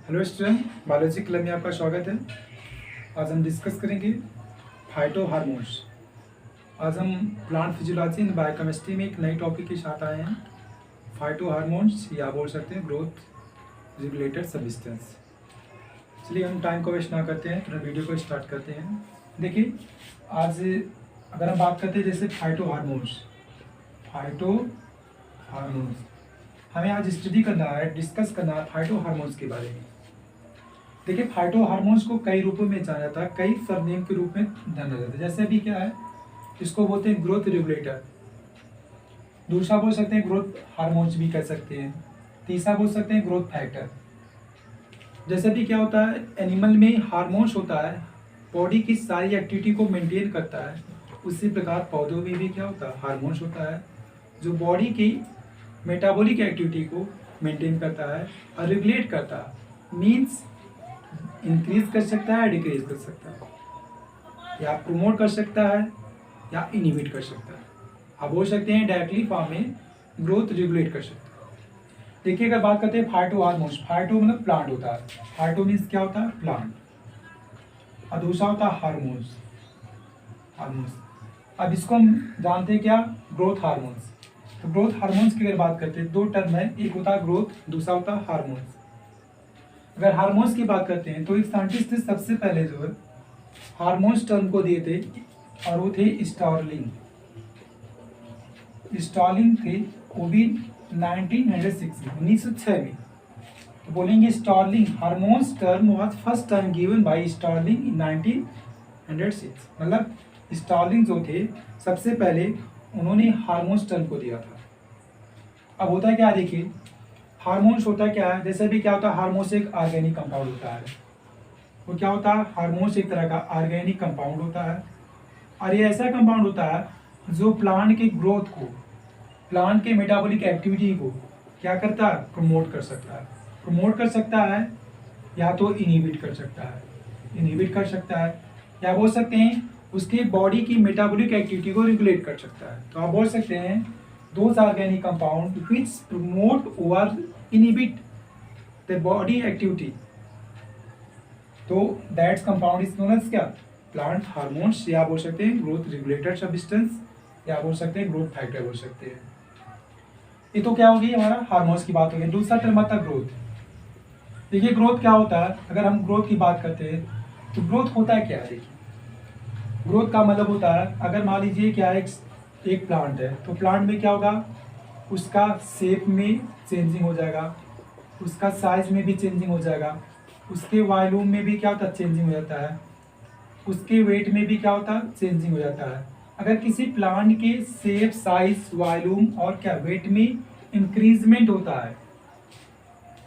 Hello student, biology club में आपका स्वागत है। आज हम डिस्कस करेंगे फाइटो हार्मोन्स। आज हम प्लांट फिजियोलॉजी एंड बायोकेमिस्ट्री में एक नई टॉपिक के साथ आए हैं, फाइटो हार्मोन्स, या बोल सकते हैं ग्रोथ रेगुलेटर सब्सटेंस। चलिए हम टाइम को वेस्ट ना करते हैं, थोड़ा वीडियो को स्टार्ट करते हैं। देखिए, आज अगर हम बात करते हैं जैसे फाइटो हार्मोन्स, हमें आज स्टडी करना है, डिस्कस करना है फाइटो हार्मोन्स के बारे में। देखिए, फाइटो हार्मोन्स को कई रूपों में जाना जाता है, कई सरनेम के रूप में जाना जाता है। जैसे अभी क्या है, इसको बोलते हैं ग्रोथ रेगुलेटर, दूसरा बोल सकते हैं ग्रोथ हार्मोन्स भी कह सकते हैं, तीसरा बोल सकते हैं ग्रोथ फैक्टर। जैसे भी क्या होता है, एनिमल में हार्मोन्स होता है, बॉडी की सारी एक्टिविटी को मेंटेन करता है। उसी प्रकार पौधों में भी क्या होता है, हार्मोन्स होता है जो बॉडी की मेटाबॉलिक एक्टिविटी को मेंटेन करता है और रेगुलेट करता है। मीन्स इंक्रीज कर सकता है, डिक्रीज कर सकता है, या प्रोमोट कर सकता है या इनहिबिट कर सकता है। आप बोल सकते हैं डायरेक्टली फॉर्म में ग्रोथ रेगुलेट कर सकता है। देखिए, अगर बात करते हैं फाइटो हार्मोन्स, फाइटो मतलब प्लांट होता है, फाइटो मीन्स क्या होता है, प्लांट, और दूसरा होता है हार्मोन्स। अब इसको हम जानते हैं क्या, ग्रोथ हार्मोन्स। तो ग्रोथ हार्मोन्स की अगर बात करते हैं, दो टर्म है, एक होता है ग्रोथ, दूसरा होता है हार्मोन्स। अगर हार्मोन्स की बात करते हैं तो एक साइंटिस्ट ने सबसे पहले जो है हार्मोन्स टर्म को दिए थे, और वो थे स्टार्लिंग थे, वो भी 1906 में। तो बोलेंगे Starling, hormones term was first time given by Starling in 1906। मतलब स्टार्लिंग जो थे, सबसे पहले उन्होंने हार्मोन्स टर्म को दिया था। अब होता है क्या, देखिए हार्मोन्स होता क्या है, जैसे भी क्या होता है, हार्मोन्स एक ऑर्गेनिक कंपाउंड होता है। वो क्या होता है, हार्मोन्स एक तरह का ऑर्गेनिक कंपाउंड होता है, और ये ऐसा कंपाउंड होता है जो प्लांट के ग्रोथ को, प्लांट के मेटाबॉलिक एक्टिविटी को क्या करता है, प्रमोट कर सकता है। प्रमोट कर सकता है या तो इनहिबिट कर सकता है, या बोल सकते हैं उसके बॉडी की मेटाबॉलिक एक्टिविटी को रेगुलेट कर सकता है। तो आप बोल सकते हैं those organic compound which promote or inhibit the body activity, तो that compound is known as क्या, प्लांट हार्मोन्स, या बोल सकते हैं ग्रोथ रेगुलेटर सब्सटेंस, या बोल सकते हैं ग्रोथ फैक्टर बोल सकते हैं। ये तो क्या होगी, हमारा हार्मोन्स की बात होगी। दूसरा टर्म आता है ग्रोथ। देखिए ग्रोथ क्या होता है, अगर हम ग्रोथ की बात करते हैं तो ग्रोथ होता है क्या है। देखिए ग्रोथ का मतलब होता है, अगर मान लीजिए क्या एक प्लांट है, तो प्लांट में क्या होगा, उसका शेप में चेंजिंग हो जाएगा, उसका साइज में भी चेंजिंग हो जाएगा, उसके वॉल्यूम में भी क्या होता है, चेंजिंग हो जाता है, उसके वेट में भी क्या होता है, चेंजिंग हो जाता है। अगर किसी प्लांट के शेप, साइज, वॉल्यूम और क्या वेट में इंक्रीजमेंट होता है,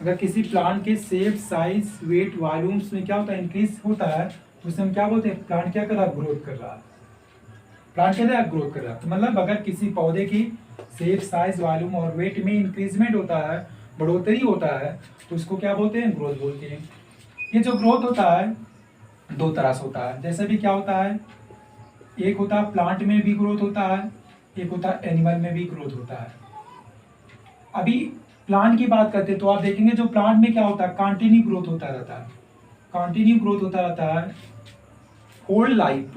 अगर किसी प्लांट के शेप, साइज, वेट, वॉल्यूम्स में क्या होता है, इंक्रीज होता है, तो उसे हम क्या बोलते हैं, प्लांट क्या कर रहा है, ग्रोथ कर रहा है। प्लांट के लिए ग्रोथ कर रहा है, तो मतलब अगर किसी पौधे की शेप, साइज, वॉल्यूम और वेट में इंक्रीजमेंट होता है, बढ़ोतरी होता है, तो उसको क्या बोलते हैं, ग्रोथ बोलते हैं। ये जो ग्रोथ होता है दो तरह से होता है। जैसे भी क्या होता है, एक होता है प्लांट में भी ग्रोथ होता है, एक होता है एनिमल में भी ग्रोथ होता है। अभी प्लांट की बात करते हैं तो आप देखेंगे जो प्लांट में क्या होता है, कंटिन्यू ग्रोथ होता रहता है, कंटिन्यू ग्रोथ होता रहता है, होल लाइफ,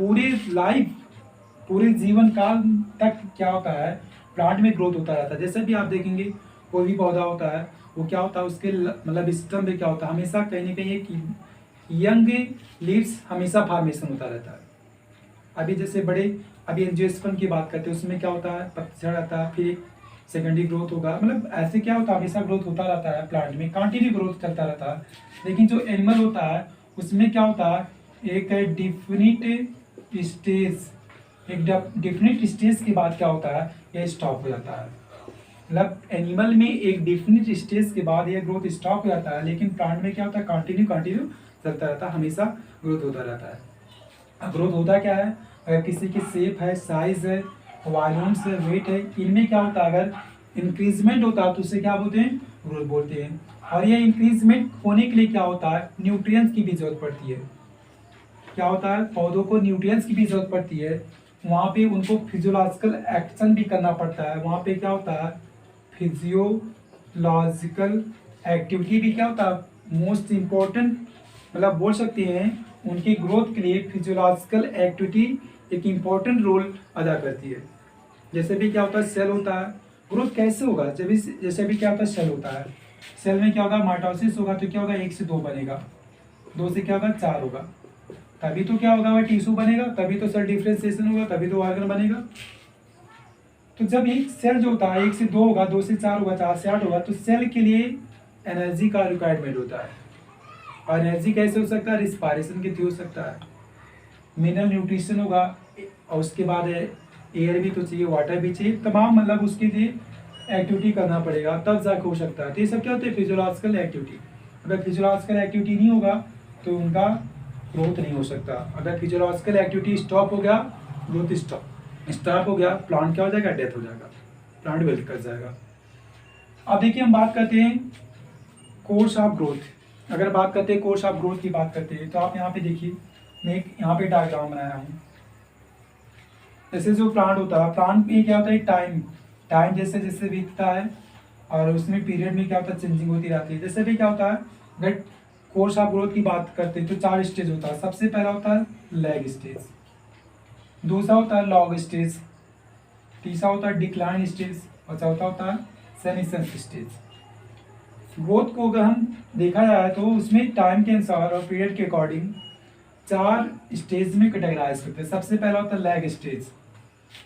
पूरे जीवन काल तक क्या होता है, प्लांट में ग्रोथ होता रहता है। जैसे भी आप देखेंगे कोई भी पौधा होता है, वो क्या होता है, उसके मतलब स्टेम में क्या होता है, हमेशा कहीं ना कहीं एक यंग लीव्स हमेशा फॉर्मेशन होता रहता है। अभी जैसे अभी एंजियोस्पर्म की बात करते हैं, उसमें क्या होता है, पतझड़ आता है, फिर सेकेंडरी ग्रोथ होगा, मतलब ऐसे क्या होता है, हमेशा ग्रोथ होता रहता है, प्लांट में कंटिन्यू ग्रोथ चलता रहता है। लेकिन जो एनिमल होता है उसमें क्या होता है, एक डेफिनिट स्टेज के बाद क्या होता है, यह स्टॉप हो जाता है। मतलब एनिमल में एक डेफिनिट स्टेज के बाद यह ग्रोथ स्टॉप हो जाता है, लेकिन प्लांट में क्या होता है, कंटिन्यू चलता रहता है, हमेशा ग्रोथ होता रहता है। अब ग्रोथ होता क्या है, अगर किसी की शेप है, साइज है, वॉल्यूम्स है, वेट है, इनमें क्या होता है, अगर इंक्रीजमेंट होता है तो उसे क्या बोलते हैं, ग्रोथ बोलते हैं। और ये इंक्रीजमेंट होने के लिए क्या होता है, न्यूट्रिएंट्स की भी जरूरत पड़ती है। क्या होता है, पौधों को न्यूट्रिएंट्स की भी जरूरत पड़ती है, वहाँ पे उनको फिजियोलॉजिकल एक्शन भी करना पड़ता है। वहाँ पे क्या होता है, फिजियोलॉजिकल एक्टिविटी भी क्या होता है, मोस्ट इम्पोर्टेंट मतलब बोल सकते हैं उनकी ग्रोथ के लिए फिजियोलॉजिकल एक्टिविटी एक इम्पॉर्टेंट रोल अदा करती है। जैसे भी क्या होता है सेल होता है, ग्रोथ कैसे होगा, जब भी जैसे भी क्या होता है सेल होता है, सेल में क्या होगा माइटोसिस होगा तो क्या होगा 1 से 2 बनेगा, 2 से क्या होगा 4 होगा, तभी तो क्या होगा वह टिश्यू बनेगा, तभी तो सेल डिफ्रेंशिएशन होगा, तभी तो ऑर्गन बनेगा। तो जब एक सेल जो होता है 1 से 2 होगा, 2 से 4 होगा, 4 से 8 होगा, तो सेल के लिए एनर्जी का रिक्वायरमेंट होता है। और एनर्जी कैसे हो सकता है, रिस्पायरेशन के थ्रू हो सकता है, मिनरल न्यूट्रिशन होगा, और उसके बाद एयर भी तो चाहिए, वाटर भी चाहिए, तमाम मतलब उसके लिए एक्टिविटी करना पड़ेगा तब जाकर हो सकता है। तो ये सब क्या होता है फिजियोलॉजिकल एक्टिविटी। अगर फिजियोलॉजिकल एक्टिविटी नहीं होगा तो उनका ग्रोथ नहीं हो सकता। अगर फिजियोलॉजिकल एक्टिविटी स्टॉप हो गया, ग्रोथ स्टॉप हो गया, प्लांट क्या हो जाएगा, डेथ हो जाएगा, प्लांट वेल्थ कर जाएगा। अब देखिए हम बात करते हैं कोर्स ऑफ ग्रोथ। अगर बात करते हैं कोर्स ऑफ ग्रोथ की बात करते हैं तो आप यहाँ पे देखिए, मैं एक यहाँ पे डायग्राम बनाया हूँ। जैसे जो प्लांट होता है, प्लांट में क्या होता है टाइम टाइम जैसे जैसे बीतता है और उसमें पीरियड में क्या होता है चेंजिंग होती रहती है। जैसे भी क्या होता है अगर कोर्स ऑफ ग्रोथ की बात करते हैं तो 4 स्टेज होता है। सबसे पहला होता है लैग स्टेज, दूसरा होता है लॉग स्टेज, तीसरा होता है डिक्लाइन स्टेज और चौथा होता है सेनेसेंस स्टेज। ग्रोथ को अगर हम देखा जाए तो उसमें टाइम के अनुसार और पीरियड के अकॉर्डिंग 4 स्टेज में कैटेगराइज करते हैं। सबसे पहला होता है लैग स्टेज।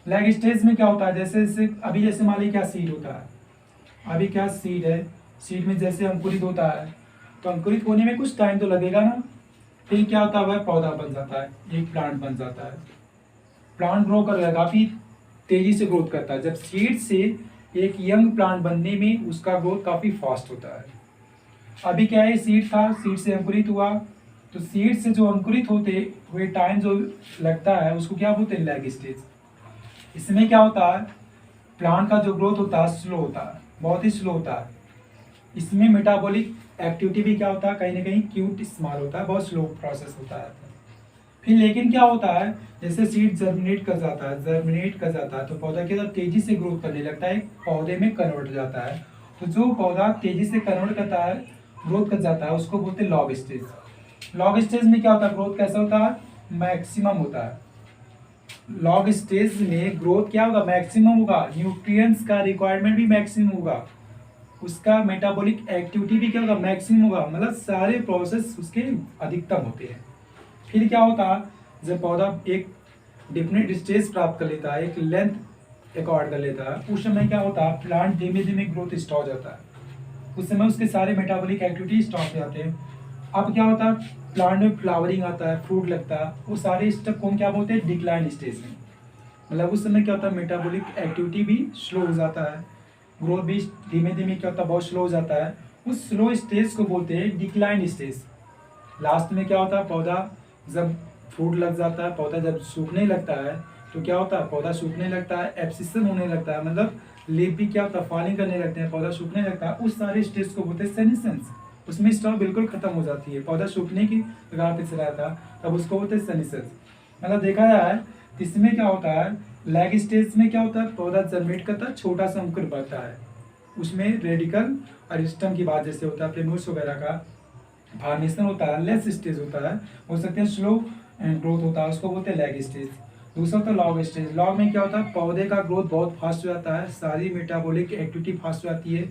लैग स्टेज में क्या होता है, जैसे जैसे अभी जैसे मान लीजिए क्या सीड होता है, अभी क्या सीड है, सीड में जैसे अंकुरित होता है तो अंकुरित होने में कुछ टाइम तो लगेगा ना, फिर क्या होता है वह पौधा बन जाता है, एक प्लांट बन जाता है, प्लांट ग्रो करेगा, काफी तेजी से ग्रोथ करता है। जब सीड से एक यंग प्लांट बनने में उसका ग्रोथ काफी फास्ट होता है। अभी क्या है सीड था, सीड से अंकुरित हुआ, तो सीड से जो अंकुरित होते हुए टाइम जो लगता है उसको क्या बोलते हैं लैग स्टेज। इसमें क्या होता है प्लांट का जो ग्रोथ होता है स्लो होता है, बहुत ही स्लो होता है। इसमें मेटाबॉलिक एक्टिविटी भी क्या होता है कहीं ना कहीं क्यूट स्मॉल होता है, बहुत स्लो प्रोसेस होता है। फिर लेकिन क्या होता है जैसे सीड जर्मिनेट कर जाता है, तो पौधा क्या तेजी से ग्रोथ करने लगता है, पौधे में कन्वर्ट हो जाता है। तो जो पौधा तेजी से कन्वर्ट करता है, ग्रोथ कर जाता है, उसको बोलते हैं लॉग स्टेज। लॉग स्टेज में क्या होता है ग्रोथ कैसा होता है, मैक्सिमम होता है। लॉग स्टेज में ग्रोथ क्या होगा मैक्सिमम होगा, न्यूट्रिएंट्स का रिक्वायरमेंट भी मैक्सिमम होगा, उसका मेटाबॉलिक एक्टिविटी भी क्या होगा मैक्सिमम होगा, मतलब सारे प्रोसेस उसके अधिकतम होते हैं। फिर क्या होता है जब पौधा एक डिफिनेट स्टेज प्राप्त कर लेता है, एक लेंथ एकॉर्ड कर लेता है, उस समय क्या होता है प्लांट धीमे धीमे ग्रोथ स्टॉप हो जाता है, उस समय उसके सारे मेटाबॉलिक एक्टिविटी स्टॉप हो जाते हैं। अब क्या होता है प्लांट में फ्लावरिंग आता है, फ्रूट लगता है, वो सारे स्टेप को हम क्या बोलते हैं डिक्लाइन स्टेज में। मतलब उस समय क्या होता है मेटाबॉलिक एक्टिविटी भी स्लो हो जाता है, ग्रोथ भी धीमे धीमे क्या होता है बहुत स्लो हो जाता है, उस स्लो स्टेज को बोलते हैं डिक्लाइन स्टेज। लास्ट में क्या होता है पौधा जब फ्रूट लग जाता है, पौधा जब सूखने लगता है तो क्या होता है पौधा सूखने लगता है, एब्सिशन होने लगता है, मतलब लीफ भी क्या होता है फॉलिंग करने लगते हैं, पौधा सूखने लगता है, उस सारे स्टेज को बोलते हैं सेनेसेंस। उसमें स्टॉक बिल्कुल खत्म हो जाती है, पौधा सूखने की कगार पे चला था, तब उसको बोलते हैं सेनेसेंस। मतलब देखा जाए तो इसमें क्या होता है लैग स्टेज में क्या होता है पौधा जर्मिनेट करता है, छोटा सा अंकुर बढ़ता है, उसमें रेडिकल और स्टम की बात जैसे होता है प्रेम्यूल्स वगैरह का फॉर्मेशन होता है, लेस स्टेज होता है, हो सकते हैं स्लो ग्रोथ होता है, उसको बोलते हैं लैग स्टेज। दूसरा होता है लॉग स्टेज। लॉग में क्या होता है पौधे का ग्रोथ बहुत फास्ट हो जाता है, सारी मेटाबॉलिक एक्टिविटी फास्ट हो जाती है,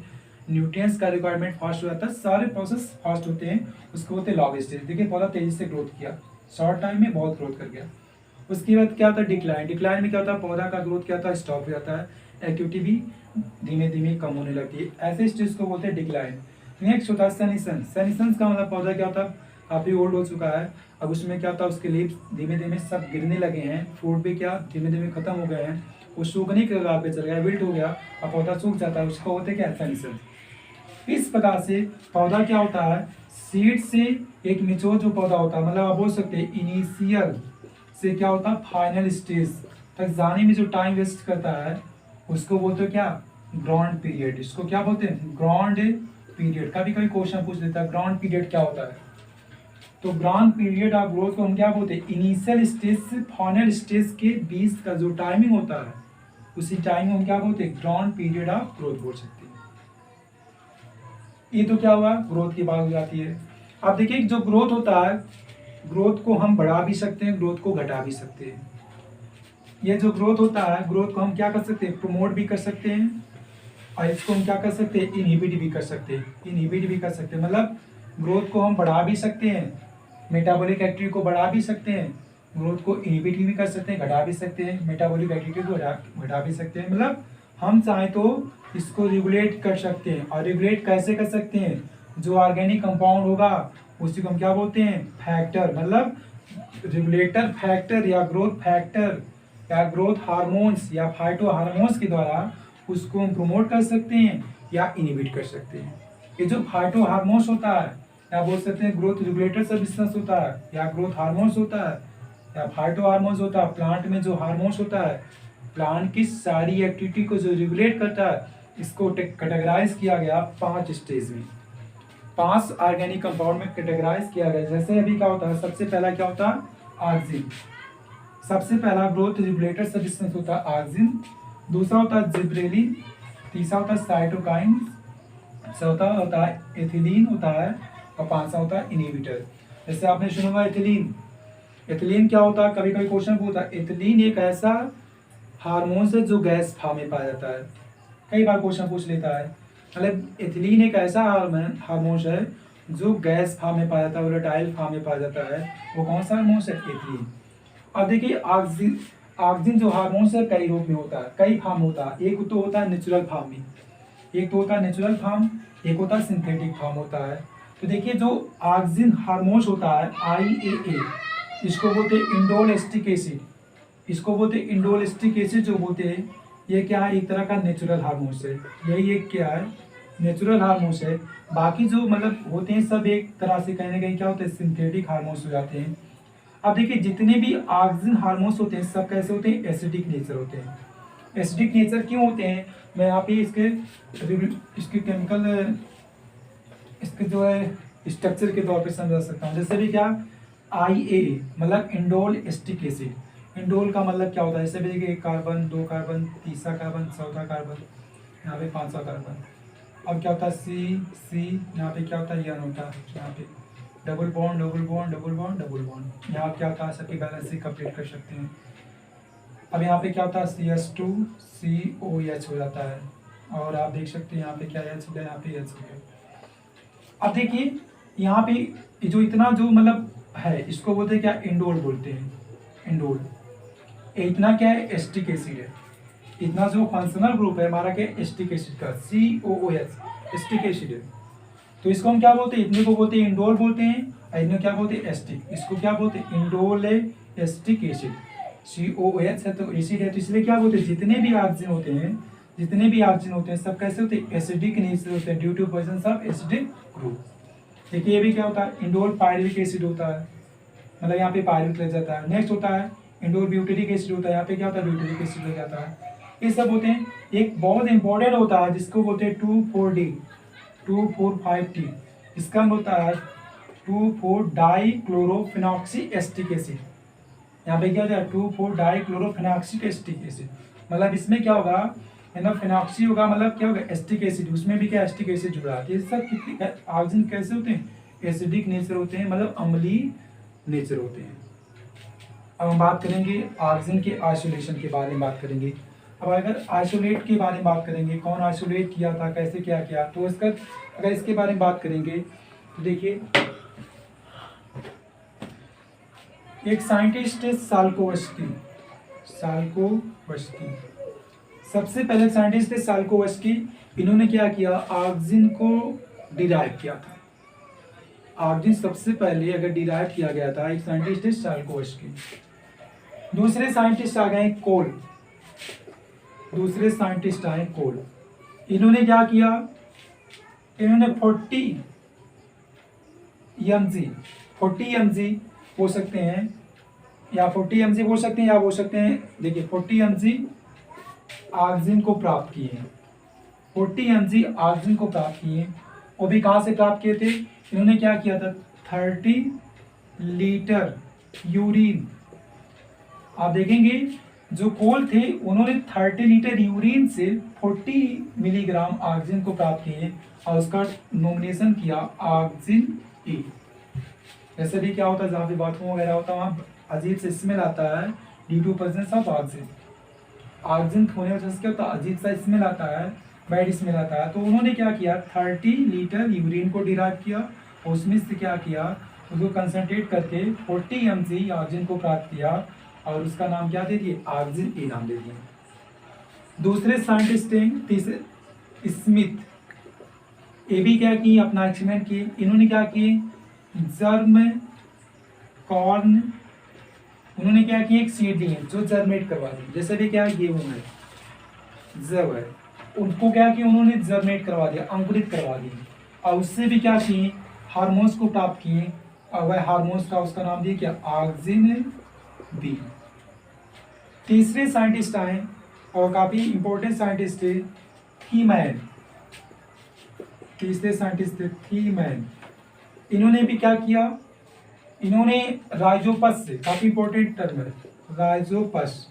न्यूट्रिएंट्स का रिक्वायरमेंट फास्ट हो जाता है, सारे प्रोसेस फास्ट होते हैं, उसको बोलते हैं लॉग स्टेज। देखिए पौधा तेजी से ग्रोथ किया, शॉर्ट टाइम में बहुत ग्रोथ कर गया। उसके बाद क्या होता है डिक्लाइन। डिक्लाइन में क्या होता है पौधा का ग्रोथ क्या होता है स्टॉप हो जाता है, एक्टिविटी भी धीमे धीमे कम होने लगती है, ऐसे स्टेज को बोलते हैं डिक्लाइन। नेक्स्ट होता है सेनेसेंस। सेनेसेंस का मतलब पौधा क्या होता है काफी ओल्ड हो चुका है, अब उसमें क्या होता है उसके लीव्स धीमे धीमे सब गिरने लगे हैं, फ्रूट भी क्या धीमे धीमे खत्म हो गए हैं, वो सूखने के कगार पे चल गया, विल्ट हो गया, अब पौधा सूख जाता है, उसको बोलते हैं क्या सेनेसेंस। इस प्रकार से पौधा क्या होता है सीड से एक मेच्योर जो पौधा होता है, मतलब आप बोल सकते हैं इनिशियल से क्या होता है फाइनल स्टेज तक जाने में जो टाइम वेस्ट करता है उसको बोलते हैं क्या ग्राउंड पीरियड। इसको क्या बोलते हैं ग्राउंड पीरियड। कभी कभी क्वेश्चन पूछ लेता है ग्राउंड पीरियड क्या होता है, तो ग्राउंड पीरियड ऑफ ग्रोथ को हम क्या बोलते हैं इनिशियल स्टेज से फाइनल स्टेज के बीच का जो टाइमिंग होता है उसी टाइम हम क्या बोलते हैं ग्राउंड पीरियड ऑफ ग्रोथ बोल सकते हैं। ये तो क्या हुआ, ग्रोथ की बात हो जाती है। अब देखिए जो ग्रोथ होता है, ग्रोथ को हम बढ़ा भी सकते हैं, ग्रोथ को घटा भी सकते हैं। ये जो ग्रोथ होता है, ग्रोथ को हम क्या कर सकते हैं, प्रमोट भी कर सकते हैं, और इसको हम क्या कर सकते हैं, इनहिबिट भी कर सकते हैं, इनहिबिट भी कर सकते हैं। मतलब ग्रोथ को हम बढ़ा भी सकते हैं, मेटाबॉलिक एक्टिविटी को बढ़ा भी सकते हैं, ग्रोथ को इनहिबिट भी कर सकते हैं, घटा भी सकते हैं, मेटाबॉलिक एक्टिविटी को घटा भी सकते हैं। मतलब हम चाहें तो इसको रेगुलेट कर सकते हैं। और रेगुलेट कैसे कर सकते हैं, जो ऑर्गेनिक कंपाउंड होगा उसी को हम क्या बोलते हैं, फैक्टर। मतलब रेगुलेटर फैक्टर या ग्रोथ फैक्टर या ग्रोथ हार्मोन्स या फाइटो हार्मोन्स के द्वारा उसको हम प्रमोट कर सकते हैं या इनहिबिट कर सकते हैं। ये जो फाइटो हार्मोन्स होता है, या बोल सकते हैं ग्रोथ रेगुलेटर सब्सटेंस होता है, या ग्रोथ हार्मोन्स होता है, या फाइटो हार्मोन्स होता है। प्लांट में जो हार्मोन्स होता है, प्लांट की सारी एक्टिविटी को जो रेगुलेट करता है, इसको कैटेगराइज किया गया 5 स्टेज में, 5 ऑर्गेनिक कंपाउंड में कैटेगराइज किया गया। जैसे अभी क्या होता है, सबसे पहला क्या होता है, ऑक्सिन। सबसे पहला ग्रोथ रेगुलेटर सब्सटेंस होता है ऑक्सिन। दूसरा होता है जिब्रेलिन। तीसरा होता है साइटोकाइन। चौथा होता है एथिलीन होता है, और पांचवा होता है इनहिबिटर। जैसे आपने सुना होगा एथिलीन। एथिलीन क्या होता है, कभी कभी क्वेश्चन पूछता है, एथिलीन एक ऐसा हार्मोन है जो गैस फॉर्म में पाया जाता है। कई बार क्वेश्चन पूछ लेता है। मतलब एथिलीन एक ऐसा हार्मोन है जो गैस फॉर्म में पाया जाता है, वोलेटाइल फॉर्म में पाया जाता है। वो कौन सा हार्मोन है, एथिलीन। अब देखिए ऑक्सिन, ऑक्सिन जो हार्मोन है कई रूप में होता है, कई फॉर्म होता है। एक तो होता है नेचुरल फॉर्म में, एक तो होता है नेचुरल फॉर्म, एक होता है सिंथेटिक फॉर्म होता है। तो देखिए जो ऑक्सिन हार्मोन होता है IAA, इसको बोलते हैं इंडोल एस्टिक एसिड, इसको बोलते हैं इंडोल एस्टिक एसिड जो बोलते हैं। ये क्या है, एक तरह का नेचुरल हार्मोन है। यही एक क्या है, नेचुरल हार्मोन है। बाकी जो मतलब होते हैं सब एक तरह से कहीं ना कहीं क्या होते हैं, सिंथेटिक हार्मोन्स हो जाते हैं। अब देखिए जितने भी ऑक्सिन हार्मोन्स होते हैं सब कैसे होते हैं, एसिडिक नेचर होते हैं। एसिडिक नेचर क्यों होते हैं, मैं यहाँ पे इसके केमिकल, इसके जो है स्ट्रक्चर के तौर पे समझा सकता हूँ। जैसे भी क्या, IA मतलब इंडोल एस्टिक एसिड। इंडोल का मतलब क्या होता है, जैसे भी देखिए 1 कार्बन, 2 कार्बन, तीसरा कार्बन, चौथा कार्बन, यहाँ पे 5वां कार्बन। अब क्या होता है, C यहाँ पे क्या होता है, यन होता है, यहाँ पे double bond, double bond, double bond, double bond. यहाँ क्या होता है, सबकी बैलेंस कंप्लीट कर सकते हैं। अब यहाँ पे क्या होता है, CH2 COH हो जाता है, और आप देख सकते हैं यहाँ पे क्या H हो गया, यहाँ पे H हो गया। अब देखिए यहाँ पे जो इतना जो मतलब है, इसको बोलते हैं क्या, इंडोल बोलते हैं, इंडोल। इतना क्या है, एस्टिक एसिड है। इतना जो फंक्शनल ग्रुप है हमारा क्या, एस्टिक एसिड का, COOH एस्टिक एसिड है। तो इसको हम क्या बोलते हैं, इतने को बोलते हैं इंडोल बोलते हैं, और इतने क्या बोलते हैं, एस्टिक। इसको क्या बोलते हैं, इंडोल एस्टिक एसिड। COOH है तो एसिड है, तो इसलिए क्या बोलते हैं, जितने भी ऑक्सीजन होते हैं, जितने भी ऑक्सीजन होते हैं सब कैसे होते हैं, एसिडिक नेचर होते हैं, due to presence of acidic group. देखिए ये भी क्या होता है, इंडोल पायरुविक एसिड होता है, मतलब यहाँ पे पायरुविक लग जाता है। नेक्स्ट होता है इंडोल ब्यूटेरिक एसिड होता है, यहाँ पे क्या होता है, ब्यूटेरिक एसिड लग जाता है। ये सब होते हैं। एक बहुत इंपॉर्टेंट होता है जिसको बोलते हैं 2,4-D 2,4,5-T। इसका होता है 2,4-डाइक्लोरोफिनॉक्सी एस्टिक एसिड। यहाँ पे क्या होता है, 2,4-डाइक्लोरोफिनॉक्सी एस्टिक एसिड। मतलब इसमें क्या होगा, फिनॉक्सी होगा, मतलब क्या होगा, एस्टिक एसिड, उसमें भी क्या एस्टिक एसिड जुड़ा है। ये सब कितने ऑक्सीजन कैसे होते हैं, एसिडिक नेचर होते हैं, मतलब अम्लीय नेचर होते हैं। अब हम बात करेंगे ऑक्सीजन के आइसोलेशन के बारे में बात करेंगे। अब अगर आइसोलेट के बारे में बात करेंगे, कौन आइसोलेट किया था, कैसे क्या किया, तो इसका अगर इसके बारे में बात करेंगे तो देखिए एक साइंटिस्ट है साल्कोवस्की। सबसे पहले साइंटिस्ट थे साल्कोवस्की। इन्होंने क्या किया, ऑक्सीजन को डिराइव किया था। ऑक्सीजन सबसे पहले अगर डिराइव किया गया था, एक साइंटिस्ट है साल्कोवस्की। दूसरे साइंटिस्ट आ गए कोल। दूसरे साइंटिस्ट आए कोल। इन्होंने क्या किया, इन्होंने 40 mg हो सकते हैं, या 40 mg हो सकते हैं, या हो सकते हैं, देखिए 40 mg ऑक्सीजन को प्राप्त किए हैं। 40 mg ऑक्सीजन को प्राप्त किए, वो भी कहाँ से प्राप्त किए थे, इन्होंने क्या किया था, 30 लीटर यूरिन। आप देखेंगे जो कोल थे उन्होंने 30 लीटर यूरिन से 40 मिलीग्राम ऑक्सीजन को प्राप्त किए, और उसका नॉमिनेशन किया ऑक्सिन ए। जैसे भी क्या होता है, जहाँ भी बाथरूम वगैरह होता है वहाँ अजीब से स्मेल आता है due to presence of auxin. Auxin होने वजह से क्या होता है, अजीब सा स्मेल आता है, बैड स्मेल आता है। तो उन्होंने क्या किया, 30 लीटर यूरिन को डिराइव किया और उसमें से क्या किया, उसको कंसनट्रेट करके 40 mg ऑक्सिजन को प्राप्त किया और उसका नाम क्या दे दिए, ऑक्सिन ए नाम दे दिए। दूसरे साइंटिस्ट हैं तीसरे स्मिथ, ये भी क्या किए, अपना एक्सपेरिमेंट किए। इन्होंने क्या किए, जर्म कॉर्न, उन्होंने क्या किया, एक सीड लिए जो जर्मेट करवा दी। जैसे भी क्या गेहूं है, जब है, उनको क्या किया उन्होंने जर्मेट करवा दिया, अंकुरित करवा दिया और उससे भी क्या किए, हार्मोन्स को प्राप्त किए और वह हार्मोन्स का उसका नाम दिया क्या, ऑक्सिन बी। तीसरे साइंटिस्ट आए और काफी इंपॉर्टेंट साइंटिस्ट थे, थीमैन। तीसरे साइंटिस्ट थे थीमैन। इन्होंने भी क्या किया, इन्होंने राइजोपस से, काफी इंपॉर्टेंट टर्म है राइजोपस,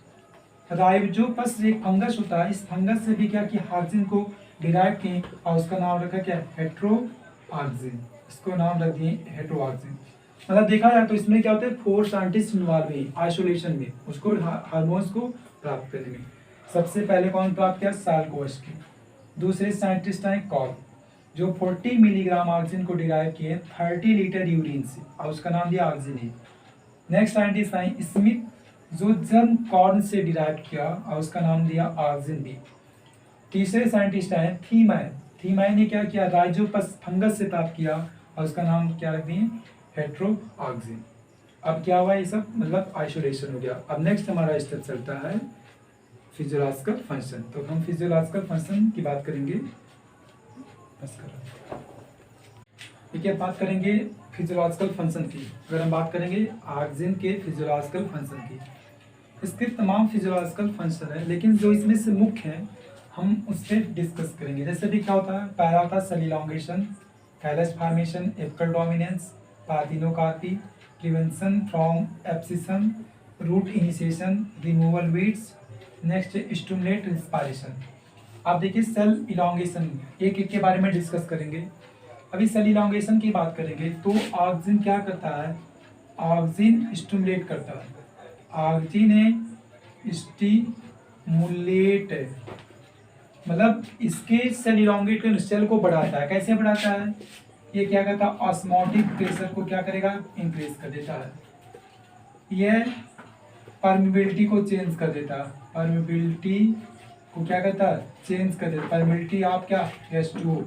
राइजोपस एक फंगस होता है, इस फंगस से भी क्या किया, ऑक्सिन को डिराइव किए और उसका नाम रखा क्या, हेट्रो ऑक्सिन। इसको नाम रख दिए हेट्रो ऑक्सिन। मतलब देखा जाए तो इसमें क्या होता है, 4 साइंटिस्ट इन्वॉल्व है आइसोलेशन में, उसको हार्मोन्स को प्राप्त करने में। सबसे पहले कौन प्राप्त किया, साल्कोवस्की। दूसरे साइंटिस्ट हैं कॉल, जो 40 मिलीग्राम ऑक्सीजन को डिराइव किए 30 लीटर यूरिन से और उसका नाम दिया ऑक्सीजन ए। नेक्स्ट साइंटिस्ट आए स्मिथ, जो जर्म कॉर्न से डिराइव किया और उसका नाम दिया ऑक्सीजन बी। तीसरे साइंटिस्ट आए थीमैन, थीमैन ने क्या किया, राइजोपस फंगस से प्राप्त किया और उसका नाम क्या रख दिए, हेट्रो ऑक्सीजन। अब क्या हुआ, ये सब मतलब आइसोलेशन हो गया। अब नेक्स्ट हमारा स्टेप चलता है फिजियोलॉजिकल फंक्शन। तो हम फिजियोलॉजिकल फंक्शन की बात करेंगे। देखिए बात करेंगे फिजियोलॉजिकल फंक्शन की। अगर हम बात करेंगे ऑक्सीजन के फिजियोलॉजिकल फंक्शन की, इसके तमाम फिजियोलॉजिकल फंक्शन है, लेकिन जो इसमें से मुख्य है हम उस पर डिस्कस करेंगे। जैसे भी क्या होता है, पहला होता है cell elongation, callus formation, apical dominance, parthenocarpy, prevention from abscission, root initiation, removal weeds, next stimulate respiration. आप देखिए सेल इलॉन्गेशन एक एक के बारे में डिस्कस करेंगे। अभी सेल इलॉन्गेशन की बात करेंगे तो ऑक्सीजन क्या करता है, ऑक्सीजन स्टिमुलेट करता है, ऑक्सीजन स्टिमुलेट मतलब इसके सेल इलॉन्गेट कर सेल को बढ़ाता है। कैसे बढ़ाता है, ये क्या करता है, ऑस्मोटिक प्रेशर को क्या करेगा, इंक्रीज कर देता है। यह परमिबिलिटी को चेंज कर देता है, परमिबिलिटी को क्या करता है, चेंज कर देता है। परमिबिलिटी आप क्या, H2O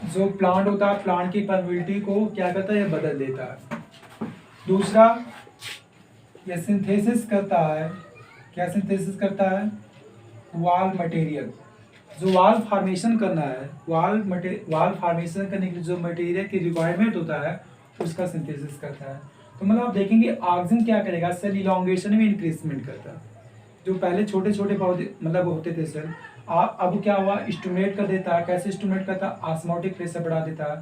जो प्लांट होता है, प्लांट की परमिबिलिटी को क्या करता है, ये बदल देता है। दूसरा ये सिंथेसिस करता है, क्या सिंथेसिस करता है, वाल मटेरियल। जो वाल फॉर्मेशन करना है, वाल फॉर्मेशन करने के लिए जो मटेरियल की रिक्वायरमेंट होता है उसका सिंथेसिस करता है। तो मतलब आप देखेंगे ऑक्सीजन क्या करेगा, सेल इलॉन्गेशन में इंक्रीजमेंट करता है। जो पहले छोटे छोटे पौधे मतलब होते थे सेल, अब क्या हुआ, स्टिमुलेट कर देता है। कैसे स्टिमुलेट करता है, ऑस्मोटिक प्रेशर बढ़ा देता है,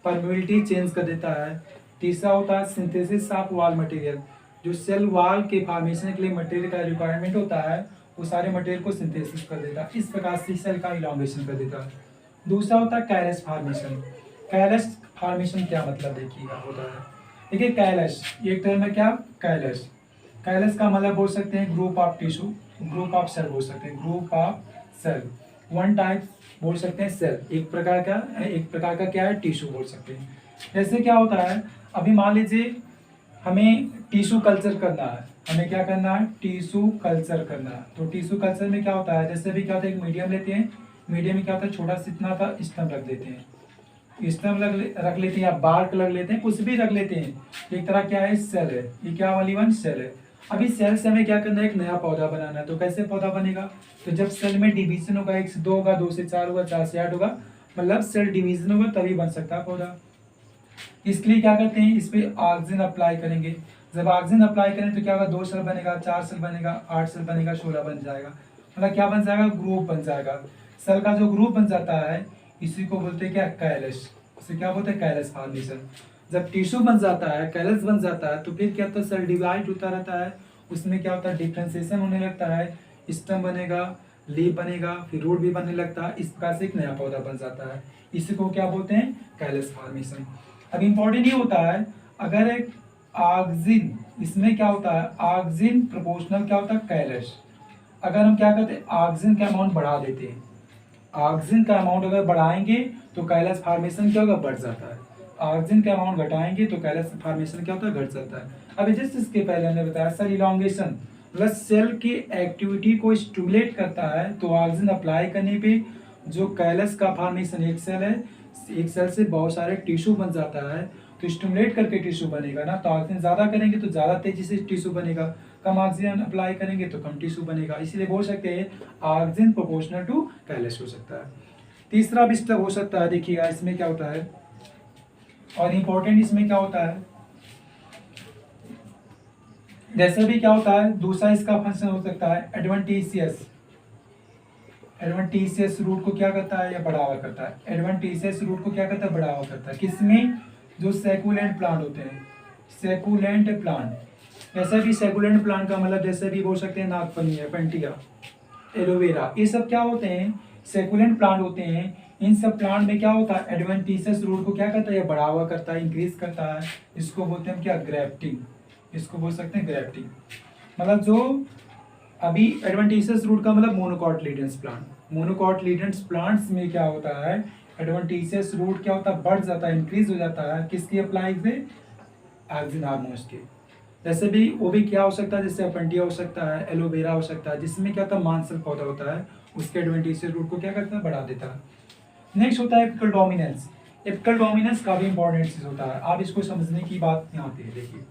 परमिबिलिटी चेंज कर देता है। तीसरा होता है सिंथेसिस ऑफ वाल मटेरियल, जो सेल वाल के फॉर्मेशन के लिए मटेरियल का रिक्वायरमेंट होता है वो सारे मटेरियल को सिंथेसिस कर देता है। इस प्रकार से सेल का इलॉन्गेशन कर देता है। दूसरा होता है कैलस फॉर्मेशन। कैलस फॉर्मेशन क्या मतलब देखिएगा होता है, देखिए कैलस एक टर्म है क्या, कैलस। कैलस का मतलब बोल सकते हैं group of tissue, group of cell बोल सकते हैं, group of cell, one type बोल सकते हैं सेल, एक प्रकार का क्या है, टिश्यू बोल सकते हैं। जैसे क्या होता है, अभी मान लीजिए हमें टिश्यू कल्चर करना है, हमें क्या करना है, टिश्यू कल्चर करना है। तो टिश्यू कल्चर में क्या होता है, जैसे भी क्या होता है, एक मीडियम लेते हैं, मीडियम में क्या होता है, छोटा सा इतना था स्टम्प रख देते हैं, स्टम्प रख लेते हैं या बार्क रख लेते हैं, कुछ भी रख लेते हैं। एक तरह क्या है, सेल है, ये क्या वाली वन, सेल है। अभी सेल से हमें क्या करना है, एक नया पौधा बनाना है। तो कैसे पौधा बनेगा, तो जब सेल में डिवीजन होगा, 1 से 2 होगा, 2 से 4 होगा, 4 से 8 होगा, मतलब सेल डिवीजन होगा तभी बन सकता है पौधा। इसलिए क्या करते हैं, इस पे ऑक्सीजन अप्लाई करेंगे। जब ऑक्सीजन अप्लाई करें तो क्या होगा, 2 सेल बनेगा, 4 सेल बनेगा, 8 सेल बनेगा, 16 बन जाएगा। मतलब क्या बन जाएगा, ग्रुप बन जाएगा। सेल का जो ग्रुप बन जाता है इसी को बोलते हैं क्या, कैलस। इसे क्या बोलते हैं, कैलस फॉर्मेशन। जब टिश्यू बन जाता है, कैलस बन जाता है, तो फिर क्या होता है, सेल डिवाइड होता रहता है। उसमें क्या होता है, डिफ्रेंसिएशन होने लगता है, स्टेम बनेगा, लीफ बनेगा, फिर रूट भी बनने लगता है। इस प्रकार से एक नया पौधा बन जाता है। इसी को क्या बोलते हैं, कैलस फॉर्मेशन। अब इम्पोर्टेंट ये होता है, अगर एक ऑक्सिन, इसमें क्या होता है, ऑक्सिन प्रोपोर्शनल क्या होता है, कैलस। अगर हम क्या करते हैं, ऑक्सिन का अमाउंट बढ़ा देते हैं, ऑक्सिन का अमाउंट अगर बढ़ाएंगे तो कैलस फॉर्मेशन क्या होगा, बढ़ जाता है। ऑक्सिन का अमाउंट घटाएंगे तो कैलस फॉर्मेशन क्या होता है, घट जाता है। अभी जस्ट इसके पहले हमने बताया सर, इलॉन्गेशन मतलब सेल की एक्टिविटी को स्टिमुलेट करता है, तो ऑक्सिन अप्लाई करने पे जो कैलस का फॉर्मेशन, एक सेल है, एक सेल से बहुत सारे टिश्यू बन जाता है, तो स्टिमुलेट करके टिश्यू बनेगा ना, तो ऑक्सीजन ज़्यादा करेंगे तो ज़्यादा तेजी से टिश्यू बनेगा, कम ऑक्सीजन अप्लाई करेंगे तो कम टिश्यू बनेगा, इसलिए बोल सकते हैं ऑक्सीजन प्रोपोर्शनल टू कैलस हो सकता है। तीसरा भी स्टेप हो सकता है, देखिएगा इसमें क्या होता है, और इम्पोर्टेंट इसमें क्या होता है, जैसे भी क्या होता है, दूसरा इसका फंक्शन हो सकता है एडवेंटिशियस। एडवेंटिशियस रूट को क्या करता है, या बढ़ावा करता है। एडवेंटिशियस रूट को क्या करता है, बढ़ावा करता है। किसमें, जो सैकुलेंट प्लांट होते हैं, सैकुलेंट प्लांट। जैसे भी सैकुलेंट प्लांट का मतलब जैसे भी बोल सकते हैं नागफनी है, पेंटिया, एलोवेरा, ये सब क्या होते हैं, सैकुलेंट प्लांट होते हैं। इन सब प्लांट में क्या होता है, एडवेंटिशियस रूट को क्या करता है, या बढ़ावा करता है, इंक्रीज करता है। इसको बोलते हैं क्या, ग्रेफ्टिंग। इसको बोल सकते हैं ग्रेफ्टिंग। मतलब जो अभी एडवेंटिशियस रूट का मतलब मोनोकॉटिलिडेंस प्लांट। मोनोकॉटिलिडेंस प्लांट्स में क्या होता है, एडवेंटिशियस रूट क्या होता है, बढ़ जाता है, इंक्रीज हो जाता है, किसकी अप्लाई से, ऑक्सिन हार्मोन्स के। जैसे भी वो भी क्या हो सकता है, जैसे अपेंटिया हो सकता है, एलोवेरा हो सकता है, जिसमें क्या होता है, मांसल पौधा होता है, उसके एडवेंटिशियस रूट को क्या करता है, बढ़ा देता है। नेक्स्ट होता है एपिकल डोमिनेंस। एपिकल डोमिनेंस का भी इंपॉर्टेंट चीज होता है, आप इसको समझने की बात यहाँ पे देखिए।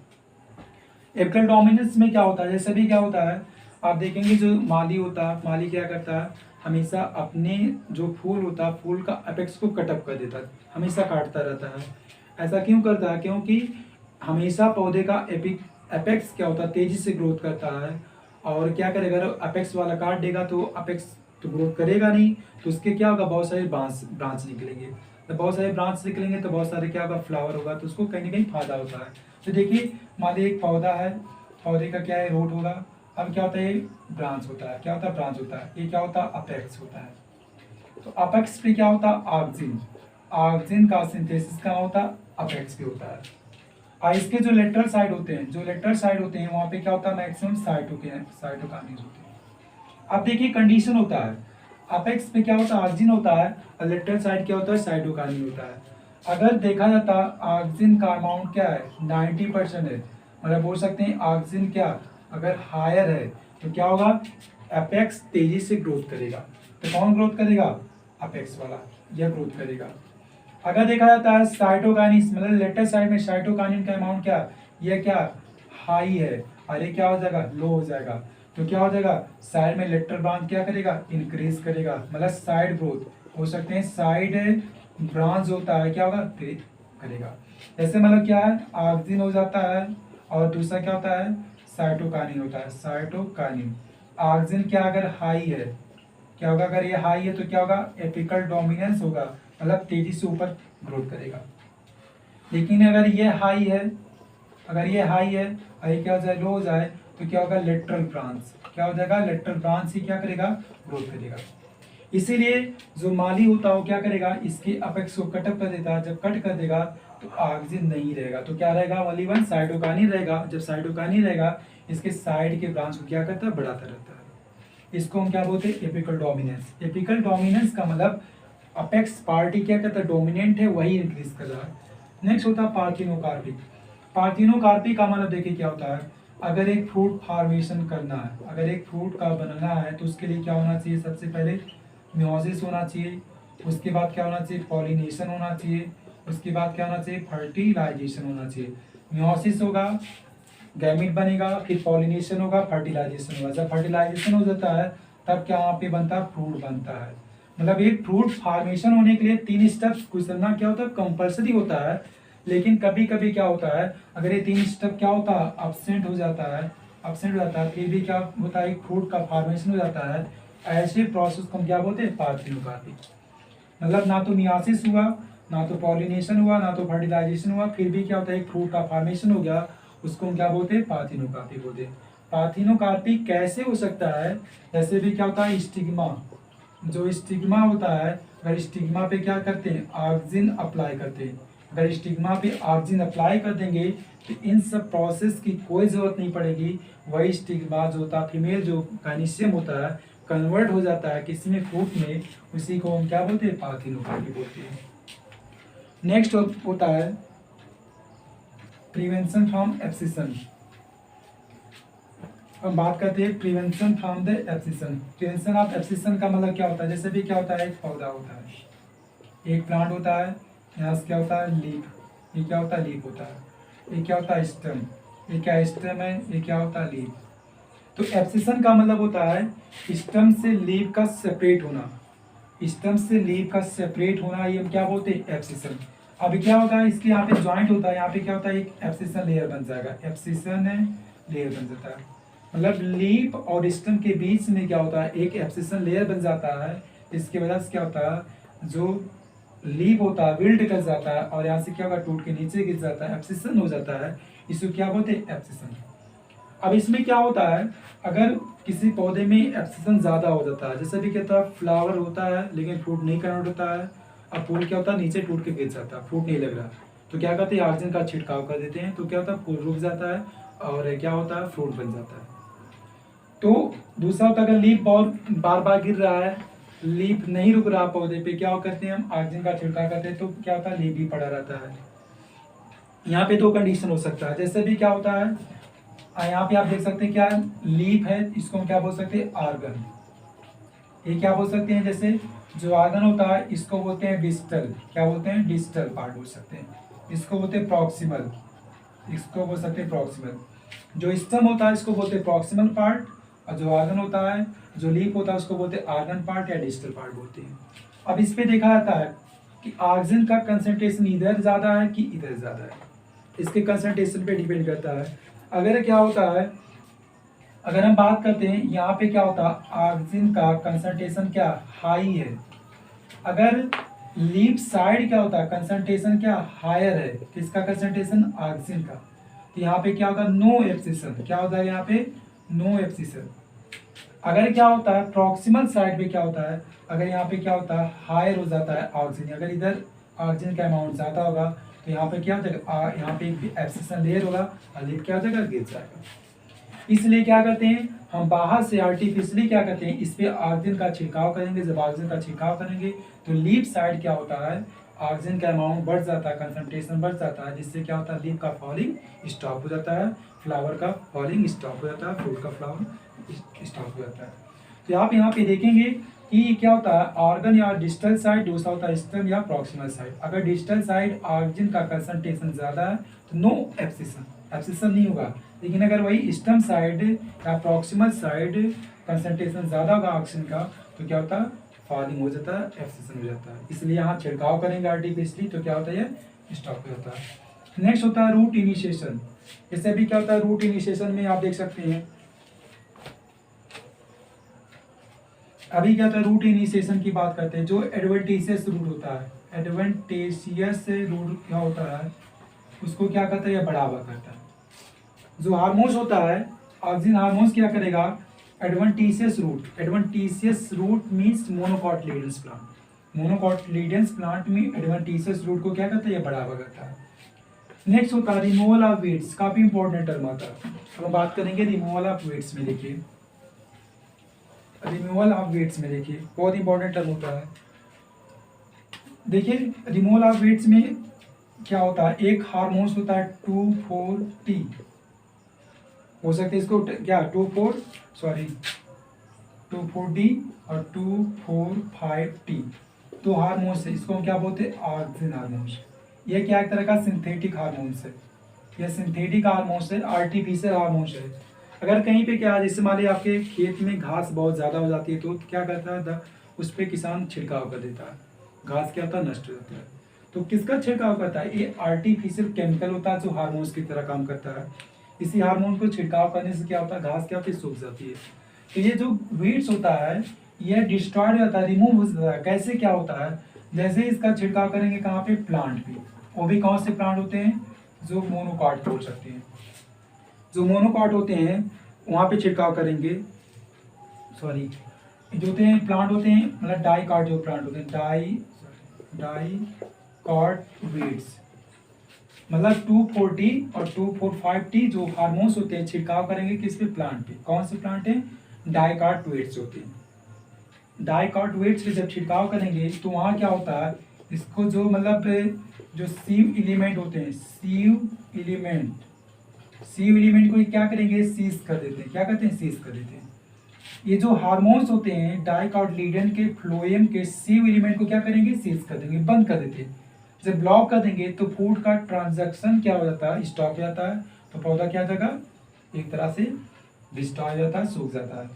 एपिकल डोमिनेंस में क्या होता है, जैसे भी क्या होता है, आप देखेंगे जो माली होता है, माली क्या करता है, हमेशा अपने जो फूल होता है, फूल का अपेक्स को कटअप कर देता है, हमेशा काटता रहता है। ऐसा क्यों करता है, क्योंकि हमेशा पौधे का अपेक्स क्या होता है, तेजी से ग्रोथ करता है, और क्या करेगा, अगर अपेक्स वाला काट देगा तो अपेक्स तो ग्रोथ करेगा नहीं, तो उसके क्या होगा, बहुत सारे ब्रांच निकलेंगे। तो बहुत सारे ब्रांच निकलेंगे तो बहुत सारे क्या होगा, फ्लावर होगा, तो उसको कहीं ना कहीं फायदा होता है। तो देखिए मान लीजिए एक पौधा है, पौधे का क्या है, रूट होगा, अब क्या होता है, ये ब्रांच होता है, क्या होता है, ब्रांच होता है, ये क्या होता है, अपेक्स होता है। तो अपेक्स पे क्या होता है, ऑक्सिन। ऑक्सिन का सिंथेसिस कहाँ होता है, अपेक्स पे होता है। और इसके जो लेटरल साइड होते हैं, जो लेटरल साइड होते हैं, वहाँ पे क्या होता है, मैक्सिमम साइटोकाइनेज होते हैं। अब देखिए कंडीशन होता है, अपेक्स पे क्या होता है, ऑक्सिन होता है, और लेटरल साइड क्या होता है, साइटोकाइनिन होता है। अगर देखा जाता ऑक्सिन का अमाउंट क्या है, 90% है, मतलब बोल सकते हैं ऑक्सिन क्या, अगर हायर है तो क्या होगा, अपेक्स तेजी से ग्रोथ करेगा। तो कौन ग्रोथ करेगा, अपेक्स वाला, यह ग्रोथ करेगा। अगर देखा जाता है साइटोकाइनिन, मतलब लेटर साइड में साइटोकाइनिन का अमाउंट क्या, यह क्या हाई है, और ये क्या हो जाएगा, लो हो जाएगा। तो क्या हो जाएगा, साइड में लेटर ब्रांच क्या करेगा, इंक्रीज करेगा, मतलब साइड ग्रोथ हो सकते हैं, साइड ब्रांच होता है, क्या होगा, करेगा। जैसे मतलब क्या है, ऑक्सिन हो जाता है, और दूसरा क्या होता है, साइटोकाइनिन होता है, साइटोकाइनिन। ऑक्सिन क्या अगर हाई है, क्या होगा, अगर ये हाई है तो क्या होगा, एपिकल डोमिनेंस होगा, मतलब तेजी से ऊपर ग्रोथ करेगा। लेकिन अगर ये हाई है, अगर ये हाई है और ये क्या हो जाए, लो हो जाए, तो क्या होगा, लेटरल ब्रांच, क्या हो जाएगा, लेटरल ब्रांच ही क्या करेगा, ग्रोथ करेगा। इसीलिए जो माली होता है वो क्या करेगा, इसके अपेक्स को कटअप कर देता है, जब कट कर देगा तो ऑक्सिन नहीं रहेगा, तो क्या रहेगा, ओनली वन साइटोकाइनिन रहेगा। जब साइटोकाइनिन रहेगा, इसके साइड के ब्रांच को क्या करता है, बढ़ाता रहता है। इसको हम क्या बोलते हैं, एपिकल डोमिनेंस। एपिकल डोमिनेंस का मतलब अपेक्स पार्टी क्या करता है, डोमिनेंट है, वही इंक्रीज कर रहा है। नेक्स्ट होता है पार्थिनोकार्पिक। पार्थिनोकार्पिक का मतलब देखिए क्या होता है, अगर एक फ्रूट फार्मेशन करना है, अगर एक फ्रूट का बनाना है, तो उसके लिए क्या होना चाहिए, सबसे पहले मियोसिस होना चाहिए, उसके बाद क्या होना चाहिए, पॉलिनेशन होना चाहिए, उसके बाद क्या होना चाहिए, फर्टिलाइजेशन होना चाहिए। मियोसिस होगा, गैमीट बनेगा, फिर पॉलिनेशन होगा, फर्टिलाइजेशन होगा। जब फर्टिलाइजेशन हो जाता है तब क्या वहाँ पे बनता है, फ्रूट बनता है। मतलब एक फ्रूट फार्मेशन होने के लिए 3 स्टेप्स गुजरना क्या होता है, कंपल्सरी होता है। लेकिन कभी कभी क्या होता है, अगर ये 3 स्टेप क्या होता है, अब्सेंट हो जाता है, अब्सेंट हो जाता है, फिर भी क्या होता है, एक फ्रूट का फार्मेशन हो जाता है। ऐसे प्रोसेस को हम क्या बोलते हैं, पार्थिनोकार्पिक। मतलब ना तो मियासिस हुआ, ना तो पॉलिनेशन हुआ, ना तो फर्टिलाइजेशन हुआ, फिर भी क्या होता है, एक फ्रूट का फार्मेशन हो गया, उसको हम क्या बोलते हैं, पार्थिनोकार्पिक बोलते हैं। पार्थिनोकार्पिक कैसे हो सकता है, जैसे भी क्या होता है, स्टिग्मा, जो स्टिग्मा होता है अगर स्टिग्मा पे क्या करते हैं, ऑक्सिन अप्लाई करते हैं। अगर स्टिग्मा पे ऑक्सिन अप्लाई कर देंगे तो इन सब प्रोसेस की कोई ज़रूरत नहीं पड़ेगी। वही स्टिग्मा जो होता है, फीमेल जो गाइनीशियम होता है, कन्वर्ट हो जाता है किसी में, फ्रूट में, उसी को हम क्या बोलते हैं, पार्थिनोकार्डी बोलते हैं। नेक्स्ट होता है प्रिवेंशन फ्रॉम एब्सिशन। हम बात करते हैं prevention from the abscission. Prevention of abscission का मतलब क्या होता है, जैसे भी क्या होता है, एक पौधा होता है, एक प्लांट होता है, यहाँ से क्या होता है, लीफ, ये क्या होता है, लीफ होता है, ये क्या होता है, स्टेम, ये क्या स्टेम है, ये क्या होता है, लीफ। तो एब्सिशन का मतलब होता है स्टेम से लीफ का सेपरेट होना, स्टेम से लीफ का सेपरेट होना, ये हम क्या बोलते हैं, एब्सिशन। अभी क्या होगा, इसके यहाँ पे जॉइंट होता है, यहाँ पे क्या होता है, एक एब्सिशन लेयर बन जाएगा, एब्सिशन लेयर बन जाता है, मतलब लीफ और स्टेम के बीच में क्या होता है, एक एब्सिशन लेयर बन जाता है। इसकी वजह से क्या होता है, जो लीफ होता है विल्ट कर जाता है और यहाँ से क्या होगा, टूट के नीचे गिर जाता है, एब्सिशन हो जाता है, इसको क्या बोलते हैं, एब्सिशन। अब इसमें क्या होता है, अगर किसी पौधे में एब्सिशन ज़्यादा हो जाता है, जैसे भी कहता है फ्लावर होता है लेकिन फ्रूट नहीं कन्वर्ट होता है, अब फूल क्या होता है, नीचे टूट के गिर जाता है, फ्रूट नहीं लग रहा, तो क्या करते हैं, ऑक्सीजन का छिड़काव कर देते हैं, तो क्या होता है, फूल रुक जाता है और क्या होता है, फ्रूट बन जाता है। तो दूसरा होता है, अगर लीफ बार बार गिर रहा है, लीफ नहीं रुक रहा पौधे पे, क्या करते हैं हम, ऑक्सीजन का छिड़काव करते हैं, तो क्या होता है, लीफ भी पड़ा रहता है। यहाँ पे दो कंडीशन हो सकता है, जैसे भी क्या होता है, यहाँ पे आप देख सकते हैं क्या लीफ है, इसको हम क्या बोल सकते हैं, आर्गन। ये क्या बोल सकते हैं, जैसे जो आर्गन होता है इसको बोलते हैं डिस्टल, क्या बोलते हैं, डिस्टल पार्ट बोल सकते हैं, इसको बोलते हैं प्रॉक्सिमल, इसको बोल सकते हैं प्रॉक्सिमल। जो स्टेम होता है इसको बोलते हैं प्रॉक्सिमल पार्ट, और जो आर्गन होता है, जो लीफ होता है, उसको बोलते हैं आर्गन पार्ट या डिस्टल पार्ट बोलते हैं। अब इस पे देखा जाता है कि ऑक्सीजन का कंसंट्रेशन इधर ज़्यादा है कि इधर ज़्यादा है, इसके कंसंट्रेशन पे डिपेंड करता है। अगर क्या होता है, अगर हम बात करते हैं यहाँ पे क्या होता है, ऑक्सीजन का कंसंट्रेशन क्या हाई है, अगर लीफ साइड क्या होता है, कंसंट्रेशन क्या हायर है, किसका कंसंट्रेशन, ऑक्सीजन का, तो यहाँ पे क्या होगा, नो एब्सिशन, क्या होता है यहाँ पे, नो एब्सिशन। अगर क्या होता है प्रॉक्सिमल साइड पे क्या होता है, अगर यहाँ पे क्या होता है, हायर हो जाता है ऑक्सीजन, अगर इधर ऑक्सीजन का अमाउंट ज़्यादा होगा तो यहाँ पे क्या हो जाएगा, यहाँ पे एब्सिशन लेयर होगा और लीफ क्या हो जाएगा, गिर जाएगा। इसलिए क्या करते हैं हम, बाहर से आर्टिफिशियली क्या करते हैं, इस पे ऑक्सीजन का छिड़काव करेंगे। जब ऑक्सीजन का छिड़काव करेंगे तो लीफ साइड क्या होता है, ऑक्सीजन का अमाउंट बढ़ जाता है, कंसंट्रेशन बढ़ जाता है, जिससे क्या होता है, लीफ का फॉलिंग स्टॉप हो जाता है, फ्लावर का फॉलिंग स्टॉप हो जाता है, फ्रूट का फ्लावर स्टॉप हो जाता है। तो आप यहाँ पे देखेंगे कि क्या होता है, ऑर्गन या डिस्टल साइड, दूसरा होता है स्टेम या प्रॉक्सिमल साइड। अगर डिस्टल साइड ऑक्सीजन का कंसंट्रेशन ज़्यादा है तो नो एब्सिशन, एब्सिशन नहीं होगा। लेकिन अगर वही स्टेम साइड या प्रॉक्सिमल साइड कंसंट्रेशन ज़्यादा होगा ऑक्सीजन का, तो क्या होता है, फॉलिंग हो जाता है, एब्सिशन हो जाता है। इसलिए यहाँ छिड़काव करेंगे आर्टिफिशियली तो क्या होता है, ये स्टॉप हो जाता है। नेक्स्ट होता है रूट इनिशिएशन। इससे भी क्या होता है, रूट इनिशिएशन में आप देख सकते हैं, अभी क्या होता है, रूट इनिशिएशन की बात करते हैं। जो एडवेंटिशियस रूट होता है, एडवेंटिशियस रूट क्या होता है, उसको क्या करता है, ये बढ़ावा करता है। जो हार्मोन्स होता है, ऑक्सीजन हार्मोन्स क्या करेगा, adventitious root means monocotyledons plant, monocotyledons plant में एडवेंटिशियस रूट को क्या करता है, ये बढ़ावा करता है। नेक्स्ट होता है रिमूवल ऑफ वीड्स, काफी इंपॉर्टेंट टर्म आता है। हम बात करेंगे रिमूवल ऑफ वीड्स में, देखिए रिमूवल ऑफ वीड्स में, देखिए बहुत इंपॉर्टेंट टर्म होता है। देखिए रिमूवल ऑफ वीड्स में क्या होता है, एक हार्मोन्स होता है 2,4-T, हो सकते हैं इसको क्या 2,4-D और 2,4,5-T, तो हार्मोन्स है, इसको हम क्या बोलते हैं, ऑक्सीजन हार्मोन्स। ये क्या एक तरह का सिंथेटिक हार्मोन्स है, ये सिंथेटिक हार्मोन्स है, आर्टिफिशियल हार्मोन्स है। अगर कहीं पे क्या, जैसे मान लीजिए आपके खेत में घास बहुत ज़्यादा हो जाती है तो क्या करता है, उस पर किसान छिड़काव कर देता है, घास क्या होता है, नष्ट हो जाता है। तो किसका छिड़काव करता है, ये आर्टिफिशियल केमिकल होता है जो हार्मोन्स की तरह काम करता है। इसी हार्मोन को छिड़काव करने से क्या होता है, घास क्या होती है, सूख जाती है। तो ये जो वीड्स होता है ये डिस्ट्रॉय हो जाता है, रिमूव हो जाता है। कैसे क्या होता है, जैसे इसका छिड़काव करेंगे कहाँ पे, प्लांट पे, वो भी कौन से प्लांट होते हैं, जो मोनोकॉट बोल सकते हैं, जो मोनोकॉट होते हैं वहाँ पे छिड़काव करेंगे, जो होते हैं प्लांट होते हैं, मतलब डाइकॉट जो प्लांट होते हैं, डाइकॉट वीड्स, मतलब 2,4-D और 2,4,5-T जो हार्मोन्स होते हैं छिड़काव करेंगे किस पे, प्लांट पे। कौन से प्लांट है, डाइकॉट वीड्स होते हैं। डाइकॉट वीड्स पे जब छिड़काव करेंगे तो वहाँ क्या होता है, इसको जो मतलब जो सीव एलिमेंट होते हैं, सीव एलिमेंट को क्या करेंगे, सीज कर देते हैं। क्या कहते हैं, सीज कर देते हैं। ये जो हार्मोन्स होते हैं डाइकॉटिलीडन के फ्लोएम के सीव एलिमेंट को क्या करेंगे, सीज कर देंगे, बंद कर देते हैं। जब ब्लॉक कर देंगे तो फूड का ट्रांजैक्शन क्या हो जाता है, स्टॉप हो जाता है, तो पौधा क्या हो जाएगा, एक तरह से डिस्ट्रॉय हो जाता है, सूख जाता है।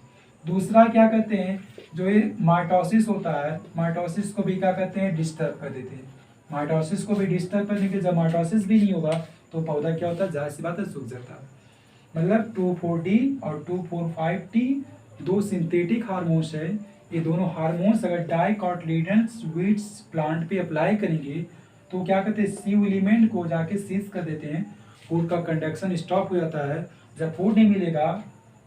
दूसरा क्या कहते हैं, जो ये माइटोसिस होता है, माइटोसिस को भी क्या कहते हैं, डिस्टर्ब कर देते हैं। माइटोसिस को भी डिस्टर्ब करने के, जब माइटोसिस भी नहीं होगा तो पौधा क्या होता है, जाहिर सी बात है सूख जाता है। मतलब 2,4-D और 2,4,5-T दो सिंथेटिक हार्मोन्स है। ये दोनों हार्मोन्स अगर डाइकॉटिलीडन्स वीड्स प्लांट पे अप्लाई करेंगे तो क्या कहते हैं, सीव एलिमेंट को जाके सीज कर देते हैं, फूड का कंडक्शन स्टॉप हो जाता है। जब फूड नहीं मिलेगा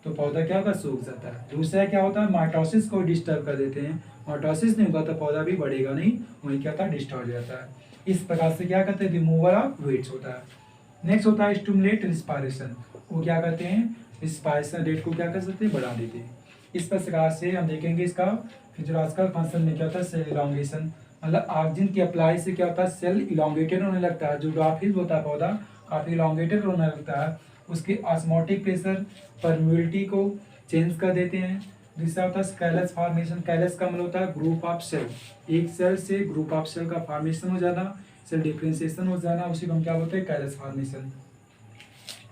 तो पौधा क्या होगा, सूख जाता है। दूसरा क्या होता है, माइटोसिस को डिस्टर्ब कर देते हैं। माइटोसिस नहीं होगा तो पौधा भी बढ़ेगा नहीं, वही क्या होता है, डिस्ट्रॉय हो जाता है। इस प्रकार से क्या कहते हैं, रिमूवल ऑफ वीड्स होता है। नेक्स्ट होता है स्टिमुलेट रिस्पायरेशन। वो क्या कहते हैं, रिस्पायरेशन रेट को क्या कर सकते हैं, बढ़ा देते हैं। इस प्रकार से हम देखेंगे इसका फिजियोलॉजिकल फंक्शन में क्या होता है, सेल इलांगेशन, मतलब ऑक्सीजन की अप्लाई से क्या होता है, सेल इलांगेटेड होने लगता है। जो डॉफिल होता है पौधा काफी इलांगेटेड होने लगता है, उसके ऑस्मोटिक प्रेशर परम्यूलिटी को चेंज कर देते हैं। दूसरा होता है कैलस फॉर्मेशन। कैलस का मतलब होता है ग्रुप ऑफ सेल, एक सेल से ग्रुप ऑफ सेल का फॉर्मेशन हो जाना, सेल डिफरेंशिएशन हो जाना, उसी को हम क्या बोलते हैं, कैलस फॉर्मेशन।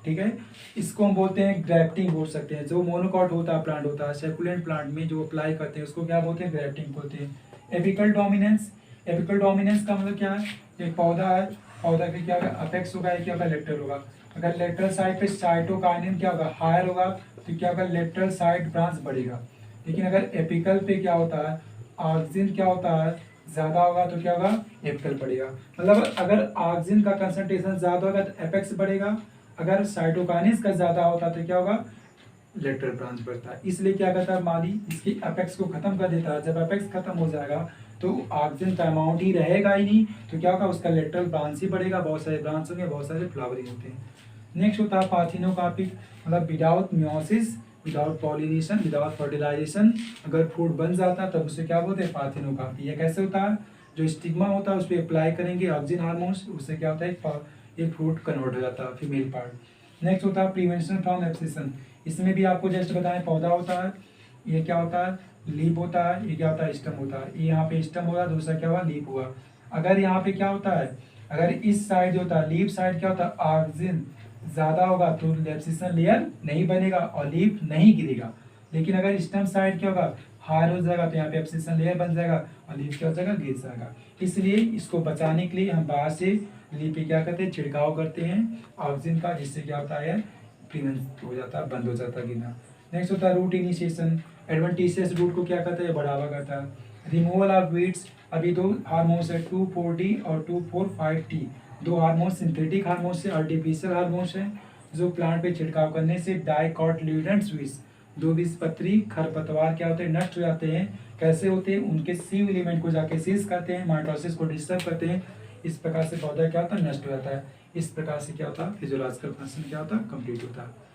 ठीक है, इसको हम बोलते हैं ग्राफ्टिंग बोल सकते हैं। जो मोनोकॉट होता है प्लांट होता है, सेकुलेंट प्लांट में जो अप्लाई करते हैं उसको क्या बोलते हैं, ग्राफ्टिंग बोलते हैं। Apical dominance. एपिकल डोमिनेंस का मतलब क्या है, एक पौधा है, पौधा के क्या होगा, अपेक्स होगा, क्या होगा, लेटरल होगा। अगर लेटरल साइड पे साइटोकाइनिन क्या होगा, हायर होगा, तो क्या होगा, लेटरल साइड ब्रांच बढ़ेगा। लेकिन अगर एपिकल पे क्या होता है, ऑक्सीजन क्या होता है, ज्यादा होगा तो क्या होगा, एपिकल बढ़ेगा। मतलब अगर ऑक्सीजन का कंसंट्रेशन ज्यादा होगा तो एपेक्स बढ़ेगा, अगर साइटोकाइनेस का ज्यादा होता तो क्या होगा, लेटरल ब्रांच बढ़ता है। इसलिए क्या करता है माली, इसकी अपेक्स को खत्म कर देता है। जब अपेक्स खत्म हो जाएगा तो ऑक्सीजन का अमाउंट ही रहेगा ही नहीं, तो क्या होगा, उसका लेटरल ब्रांच ही बढ़ेगा। बहुत सारे ब्रांच होंगे, बहुत सारे फ्लावरिंग होते हैं। नेक्स्ट होता है पार्थिनोकार्पिक, मतलब without meiosis, without pollination, without fertilization अगर फूड बन जाता है तब उसे क्या बोलते हैं, पार्थिनोकार्पी। ये कैसे होता है, जो स्टिग्मा होता है उस पर अप्लाई करेंगे ऑक्सीजन हार्मोन्स, उससे क्या होता है, एक फ्रूट कन्वर्ट हो जाता है, फीमेल पार्ट। नेक्स्ट होता है प्रिवेंशन फ्रॉम एब्सेशन। इसमें भी आपको जस्ट बताएं, पौधा होता है, ये क्या होता है, लीप होता है, ये क्या होता है, स्टम होता है। ये यहाँ पे स्टम होगा, दूसरा क्या हुआ, लीप हुआ। अगर यहाँ पे क्या होता है, अगर इस साइड जो होता है लीप साइड क्या होता है, ऑक्सीजन ज्यादा होगा तो एब्सेशन लेयर नहीं बनेगा और लीप नहीं गिरेगा। लेकिन अगर स्टम साइड क्या होगा, हायर हो जाएगा तो यहाँ पे एब्सेशन लेयर बन जाएगा और लीप क्या हो जाएगा, गिर जाएगा। इसलिए इसको बचाने के लिए हम बाहर से लीप पे क्या करते हैं, छिड़काव करते हैं ऑक्सीजन का, जिससे क्या होता है, प्रिवेंट हो जाता है, बंद हो जाता है गिरना। नेक्स्ट होता है रूट इनिशिएशन। एडवेंटिशियस रूट को क्या करता है, बढ़ावा करता है। Removal of weeds. अभी दो हार्मोन्स है 2,4-D और 2,4,5-T, दो हार्मोन्स सिंथेटिक हार्मोन्स है, आर्टिफिशियल हार्मोन्स है, जो प्लांट पे छिड़काव करने से डाइकॉटिलीडन्स वीड्स, दो बीजपत्री खरपतवार क्या होते हैं, नष्ट हो जाते हैं। कैसे होते हैं, उनके सीव एलिमेंट को जाके सीज करते हैं, माइटोसिस को डिस्टर्ब करते हैं। इस प्रकार से पौधा क्या होता है, नष्ट हो जाता है। इस प्रकार से क्या होता है, फिजियोलॉजिकल फंक्शन क्या होता है, कंप्लीट होता है।